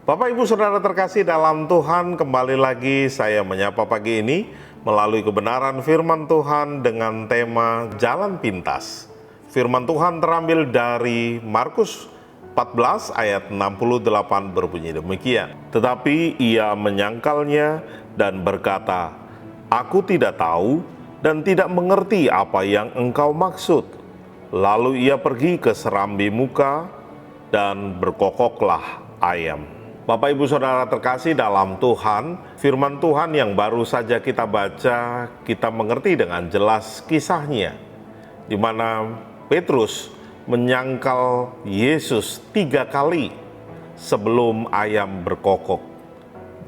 Bapak Ibu Saudara terkasih dalam Tuhan, kembali lagi saya menyapa pagi ini melalui kebenaran firman Tuhan dengan tema Jalan Pintas. Firman Tuhan terambil dari Markus 14 ayat 68 berbunyi demikian. Tetapi ia menyangkalnya dan berkata, "Aku tidak tahu dan tidak mengerti apa yang engkau maksud." Lalu ia pergi ke serambi muka dan berkokoklah ayam. Bapak Ibu Saudara terkasih dalam Tuhan, firman Tuhan yang baru saja kita baca, kita mengerti dengan jelas kisahnya, di mana Petrus menyangkal Yesus 3 kali sebelum ayam berkokok.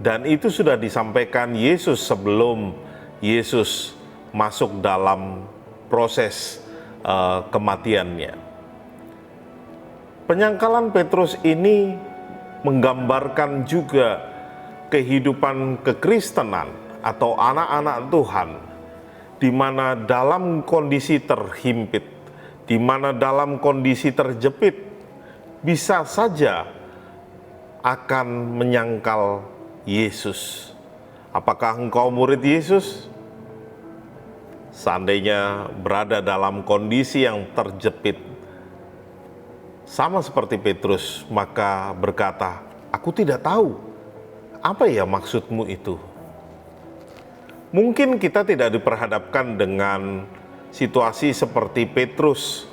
Dan itu sudah disampaikan Yesus sebelum Yesus masuk dalam proses kematiannya. Penyangkalan Petrus ini menggambarkan juga kehidupan kekristenan atau anak-anak Tuhan, di mana dalam kondisi terhimpit, di mana dalam kondisi terjepit, bisa saja akan menyangkal Yesus. Apakah engkau murid Yesus? Seandainya berada dalam kondisi yang terjepit, sama seperti Petrus, maka berkata, "Aku tidak tahu, apa ya maksudmu itu?" Mungkin kita tidak diperhadapkan dengan situasi seperti Petrus,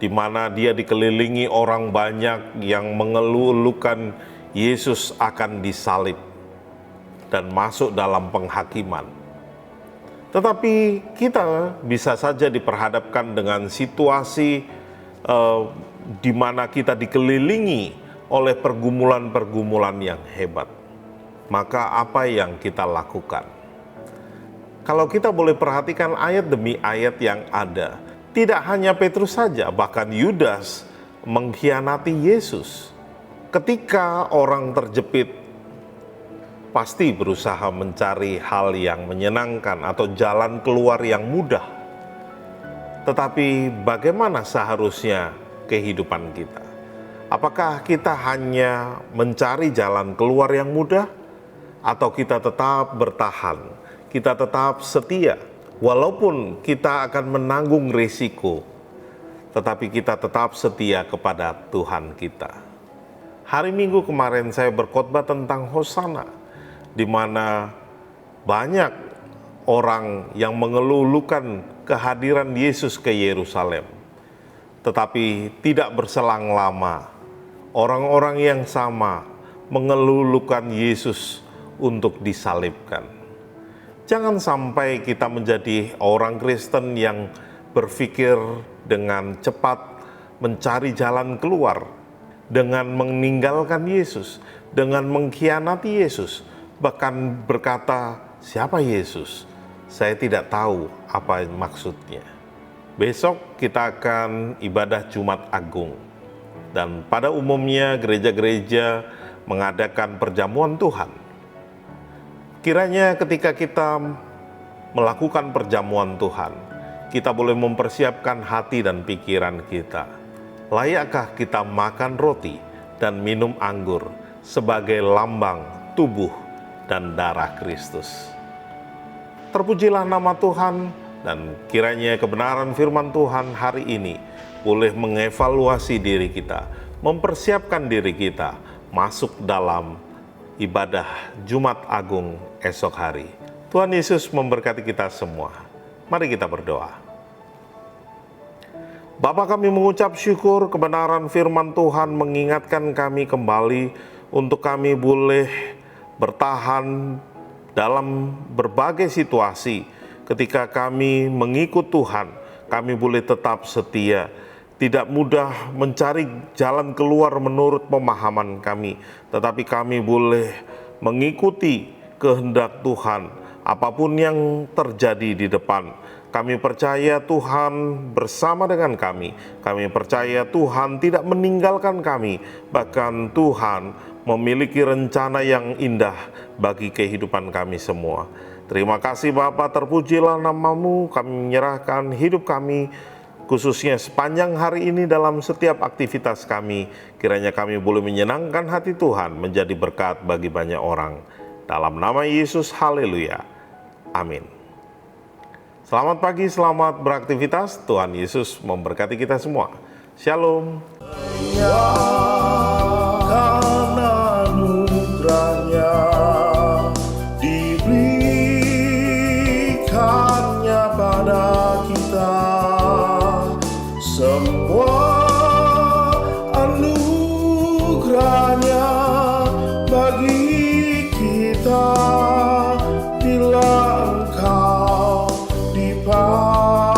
di mana dia dikelilingi orang banyak yang mengeluh-elukan Yesus akan disalib dan masuk dalam penghakiman. Tetapi kita bisa saja diperhadapkan dengan situasi di mana kita dikelilingi oleh pergumulan-pergumulan yang hebat. Maka apa yang kita lakukan? Kalau kita boleh perhatikan ayat demi ayat yang ada, tidak hanya Petrus saja, bahkan Yudas mengkhianati Yesus. Ketika orang terjepit, pasti berusaha mencari hal yang menyenangkan atau jalan keluar yang mudah. Tetapi bagaimana seharusnya kehidupan kita? Apakah kita hanya mencari jalan keluar yang mudah, atau kita tetap bertahan, kita tetap setia, walaupun kita akan menanggung risiko, tetapi kita tetap setia kepada Tuhan kita? Hari Minggu kemarin saya berkhotbah tentang Hosana, di mana banyak orang yang mengeluh-elukan kehadiran Yesus ke Yerusalem. Tetapi tidak berselang lama, orang-orang yang sama mengeluh-elukan Yesus untuk disalibkan. Jangan sampai kita menjadi orang Kristen yang berpikir dengan cepat mencari jalan keluar, dengan meninggalkan Yesus, dengan mengkhianati Yesus, bahkan berkata, "Siapa Yesus? Saya tidak tahu apa maksudnya." Besok kita akan ibadah Jumat Agung. Dan pada umumnya gereja-gereja mengadakan perjamuan Tuhan. Kiranya ketika kita melakukan perjamuan Tuhan, kita boleh mempersiapkan hati dan pikiran kita. Layakkah kita makan roti dan minum anggur sebagai lambang tubuh dan darah Kristus? Terpujilah nama Tuhan, dan kiranya kebenaran firman Tuhan hari ini boleh mengevaluasi diri kita, mempersiapkan diri kita masuk dalam ibadah Jumat Agung esok hari. Tuhan Yesus memberkati kita semua. Mari kita berdoa. Bapa, kami mengucap syukur kebenaran firman Tuhan mengingatkan kami kembali untuk kami boleh bertahan dalam berbagai situasi. Ketika kami mengikut Tuhan, kami boleh tetap setia, tidak mudah mencari jalan keluar menurut pemahaman kami, tetapi kami boleh mengikuti kehendak Tuhan apapun yang terjadi di depan. Kami percaya Tuhan bersama dengan kami. Kami percaya Tuhan tidak meninggalkan kami, bahkan Tuhan memiliki rencana yang indah bagi kehidupan kami semua. Terima kasih Bapa, terpujilah nama-Mu. Kami menyerahkan hidup kami khususnya sepanjang hari ini dalam setiap aktivitas kami. Kiranya kami boleh menyenangkan hati Tuhan, menjadi berkat bagi banyak orang. Dalam nama Yesus, haleluya. Amin. Selamat pagi, selamat beraktivitas. Tuhan Yesus memberkati kita semua. Shalom. Karena anugerahnya diberikannya pada kita, semua anugerahnya bagi kita, bila engkau dipakainya.